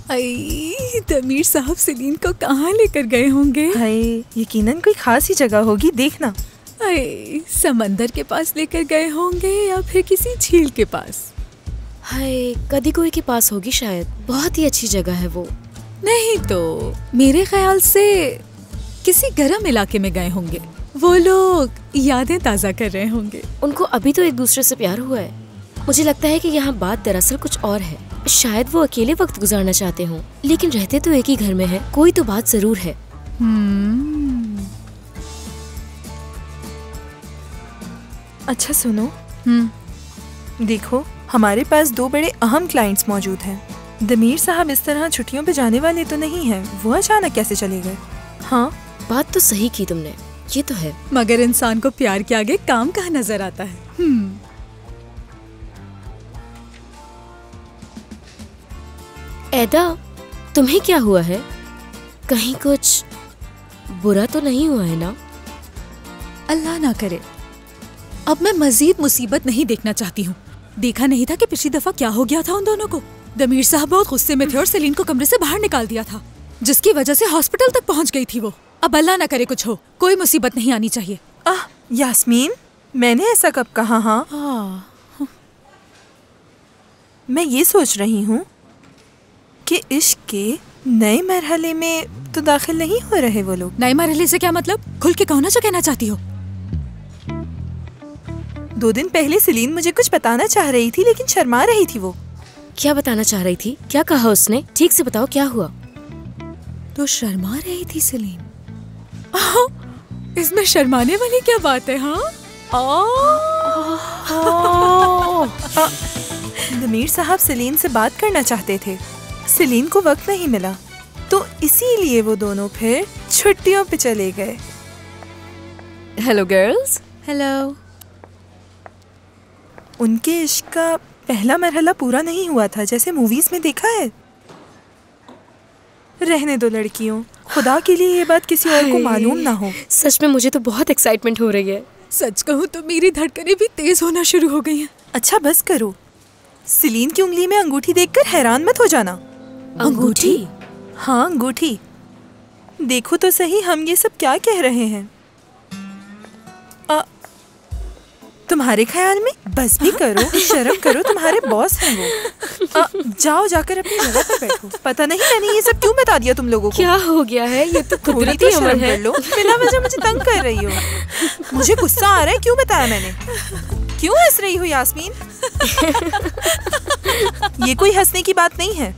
तमीर साहब सलीन को कहाँ लेकर गए होंगे? हाय, यकीनन कोई खास ही जगह होगी, देखना। समंदर के पास लेकर गए होंगे या फिर किसी झील के पास। हाय, कदीकोई के पास होगी शायद। बहुत ही अच्छी जगह है वो। नहीं तो मेरे ख्याल से किसी गर्म इलाके में गए होंगे। वो लोग यादें ताज़ा कर रहे होंगे। उनको अभी तो एक दूसरे से प्यार हुआ है। मुझे लगता है कि यहाँ बात दरअसल कुछ और है। शायद वो अकेले वक्त गुजारना चाहते हों, लेकिन रहते तो एक ही घर में है। कोई तो बात जरूर है। अच्छा सुनो, देखो हमारे पास 2 बड़े अहम क्लाइंट्स मौजूद हैं। दमीर साहब इस तरह छुट्टियों पे जाने वाले तो नहीं हैं। वो अचानक कैसे चले गए? हाँ, बात तो सही की तुमने, ये तो है। मगर इंसान को प्यार के आगे काम कहाँ नजर आता है। ऐदा, तुम्हें क्या हुआ है? कहीं कुछ बुरा तो नहीं हुआ है ना? अल्लाह ना करे। अब मैं मजीद मुसीबत नहीं देखना चाहती हूँ। देखा नहीं था कि पिछली दफा क्या हो गया था उन दोनों को। दमीर साहब बहुत गुस्से में थे और सलीन को कमरे से बाहर निकाल दिया था, जिसकी वजह से हॉस्पिटल तक पहुँच गई थी वो। अब अल्लाह ना करे कुछ हो, कोई मुसीबत नहीं आनी चाहिए। यास्मीन, मैंने ऐसा कब कहा? हाँ, मैं ये सोच रही हूँ कि इश्क के नए मरहले में तो दाखिल नहीं हो रहे वो लोग। नए मरहले से क्या मतलब? खुल के कहो ना जो कहना चाहती हो। 2 दिन पहले सलीन मुझे कुछ बताना चाह रही थी, लेकिन शर्मा रही थी वो। क्या बताना चाह रही थी? क्या कहा उसने? ठीक से बताओ, क्या हुआ? तो शर्मा रही थी सलीन। इसमें शर्माने वाली क्या बात है? दमीर साहब सलीन से बात करना चाहते थे, सलीन को वक्त नहीं मिला, तो इसीलिए वो दोनों फिर छुट्टियों पे चले गए। Hello girls. हेलो। उनके इश्क का पहला मरहला पूरा नहीं हुआ था, जैसे मूवीज में देखा है। रहने दो लड़कियों, खुदा के लिए ये बात किसी और को मालूम ना हो। सच में मुझे तो बहुत एक्साइटमेंट हो रही है। सच कहूँ तो मेरी धड़कनें भी तेज होना शुरू हो गई हैं। अच्छा बस करो, सलीन की उंगली में अंगूठी देखकर हैरान मत हो जाना। अंगूठी? हाँ अंगूठी। देखो तो सही हम ये सब क्या कह रहे हैं। तुम्हारे ख्याल में? बस भी करो, शर्म करो, तुम्हारे बॉस हैं वो। जाओ जाकर अपनी जगह पर बैठो। पता नहीं मैंने ये सब क्यों बता दिया तुम लोगों को। क्या हो गया है? ये तो कुदरती अमर है। बिना वजह मुझे तंग कर रही हो। मुझे गुस्सा आ रहा है। क्यों बताया मैंने? क्यों हंस रही हो यास्मीन? ये कोई हंसने की बात नहीं है।